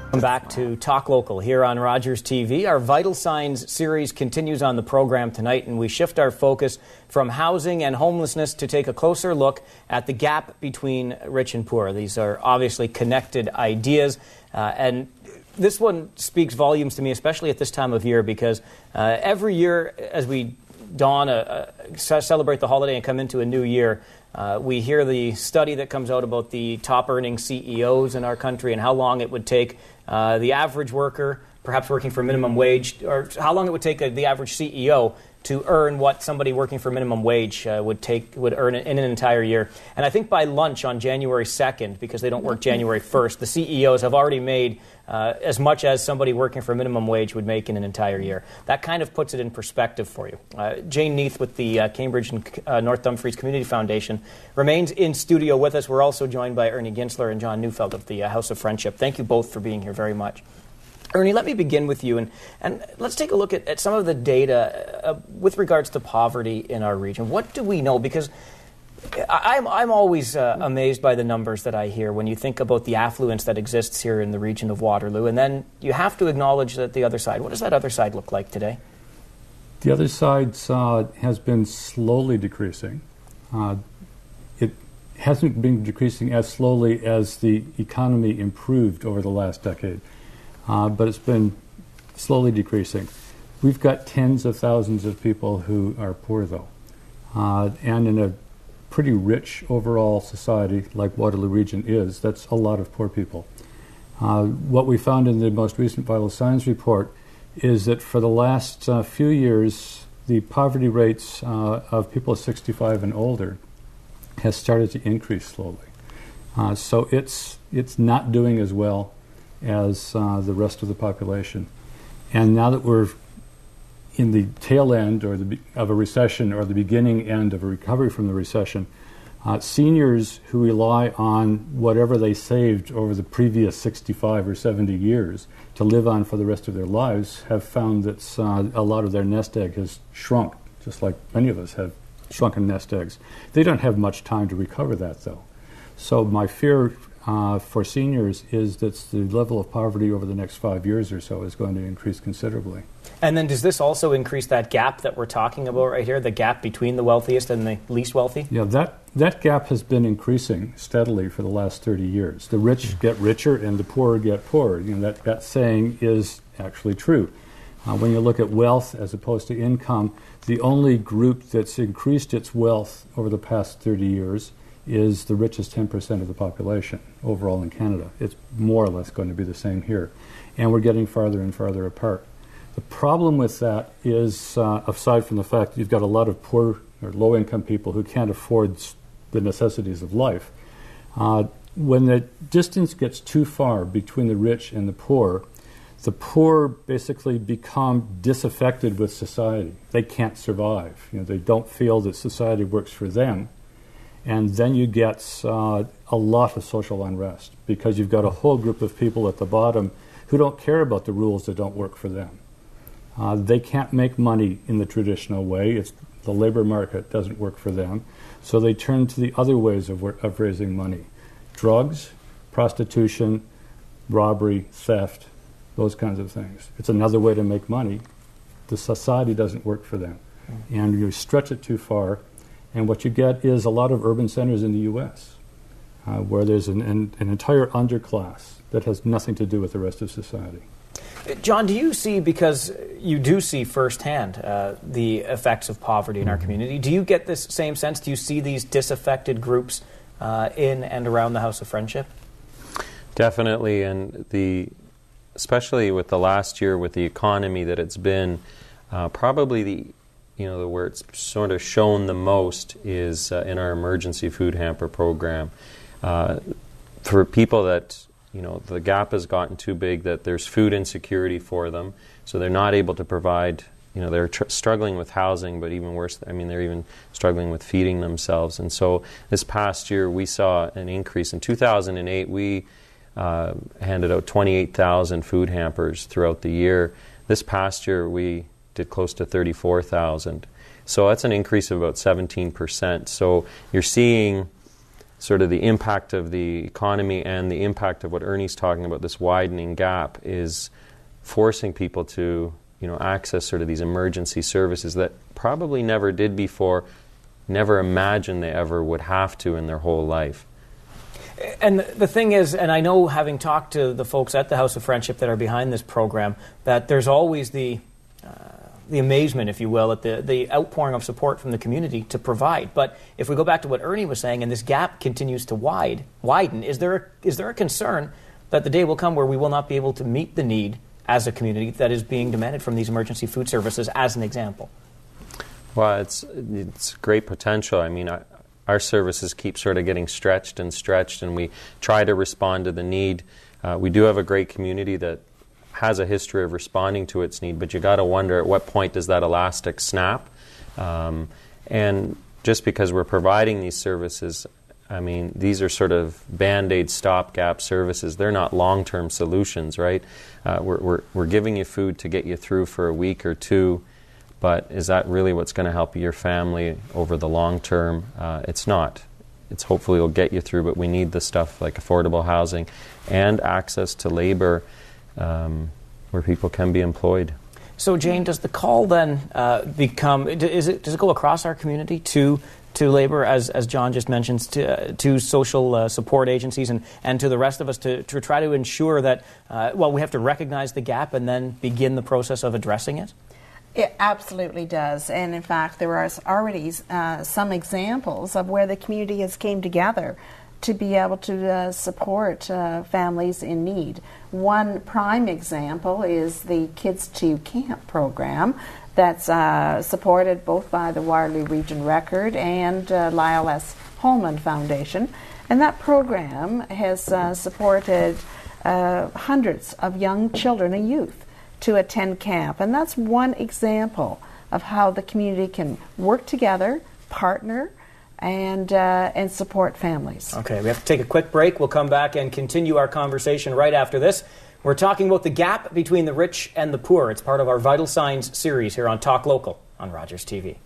Welcome back to Talk Local here on Rogers TV. Our Vital Signs series continues on the program tonight, and we shift our focus from housing and homelessness to take a closer look at the gap between rich and poor. These are obviously connected ideas, and this one speaks volumes to me, especially at this time of year, because every year as we celebrate the holiday and come into a new year, we hear the study that comes out about the top earning CEOs in our country and how long it would take the average worker, perhaps working for minimum wage, or how long it would take the average CEO to earn what somebody working for minimum wage would earn in an entire year. And I think by lunch on January 2nd, because they don't work January 1st, the CEOs have already made as much as somebody working for minimum wage would make in an entire year. That kind of puts it in perspective for you. Jane Neath with the Cambridge and North Dumfries Community Foundation remains in studio with us. We're also joined by Ernie Ginsler and John Neufeld of the House of Friendship. Thank you both for being here very much. Ernie, let me begin with you, and let's take a look at some of the data with regards to poverty in our region. What do we know? Because I'm always amazed by the numbers that I hear when you think about the affluence that exists here in the region of Waterloo, and then you have to acknowledge that the other side. What does that other side look like today? The other side has been slowly decreasing. It hasn't been decreasing as slowly as the economy improved over the last decade. But it's been slowly decreasing. We've got tens of thousands of people who are poor, though. And in a pretty rich overall society like Waterloo Region is, that's a lot of poor people. What we found in the most recent Vital Signs report is that for the last few years, the poverty rates of people 65 and older has started to increase slowly. So it's not doing as well as the rest of the population. And now that we're in the tail end of a recession or the beginning end of a recovery from the recession, seniors who rely on whatever they saved over the previous 65 or 70 years to live on for the rest of their lives have found that a lot of their nest egg has shrunk, just like many of us have shrunken nest eggs. They don't have much time to recover that, though. So my fear for seniors is that the level of poverty over the next 5 years or so is going to increase considerably. And then does this also increase that gap that we're talking about right here, the gap between the wealthiest and the least wealthy? Yeah, that gap has been increasing steadily for the last 30 years. The rich get richer and the poor get poorer. You know, that saying is actually true. When you look at wealth as opposed to income, the only group that's increased its wealth over the past 30 years is the richest 10% of the population overall in Canada. It's more or less going to be the same here. And we're getting farther and farther apart. The problem with that is, aside from the fact that you've got a lot of poor or low-income people who can't afford the necessities of life, when the distance gets too far between the rich and the poor basically become disaffected with society. They can't survive. You know, they don't feel that society works for them. And then you get a lot of social unrest because you've got a whole group of people at the bottom who don't care about the rules that don't work for them. They can't make money in the traditional way. The labor market doesn't work for them. So they turn to the other ways of raising money. Drugs, prostitution, robbery, theft, those kinds of things. It's another way to make money. The society doesn't work for them. And you stretch it too far, and what you get is a lot of urban centers in the U.S. Where there's an entire underclass that has nothing to do with the rest of society. John, do you see, because you do see firsthand the effects of poverty in our community, do you get this same sense? Do you see these disaffected groups in and around the House of Friendship? Definitely, and especially with the last year with the economy that it's been, probably where it's sort of shown the most is in our emergency food hamper program. For people that, the gap has gotten too big, that there's food insecurity for them, so they're not able to provide, they're struggling with housing, but even worse, they're even struggling with feeding themselves. And so this past year we saw an increase. In 2008, we handed out 28,000 food hampers throughout the year. This past year we did close to 34,000. So that's an increase of about 17%. So you're seeing sort of the impact of the economy and the impact of what Ernie's talking about, this widening gap, is forcing people to, access sort of these emergency services that probably never did before, never imagined they ever would have to in their whole life. And the thing is, and I know having talked to the folks at the House of Friendship that are behind this program, that there's always the amazement, if you will, at the outpouring of support from the community to provide. But if we go back to what Ernie was saying, and this gap continues to widen, is there a concern that the day will come where we will not be able to meet the need as a community that is being demanded from these emergency food services, as an example? Well, it's great potential. I mean, our services keep sort of getting stretched, and we try to respond to the need. We do have a great community that has a history of responding to its need, but you got to wonder at what point does that elastic snap? And just because we're providing these services, I mean, these are sort of Band-Aid stopgap services. They're not long-term solutions, right? We're giving you food to get you through for a week or two, but is that really what's going to help your family over the long term? It's not. It's hopefully it'll get you through, but we need the stuff like affordable housing and access to labor where people can be employed. So, Jane, does the call then become? Does it go across our community to labor, as John just mentioned, to social support agencies and to the rest of us to try to ensure that we have to recognize the gap and then begin the process of addressing it? It absolutely does, and in fact there are already some examples of where the community has came together to be able to support families in need. One prime example is the Kids to Camp program that's supported both by the Waterloo Region Record and Lyle S. Holman Foundation, and that program has supported hundreds of young children and youth to attend camp, and that's one example of how the community can work together, partner, and support families. Okay, we have to take a quick break. We'll come back and continue our conversation right after this. We're talking about the gap between the rich and the poor. It's part of our Vital Signs series here on Talk Local on Rogers TV.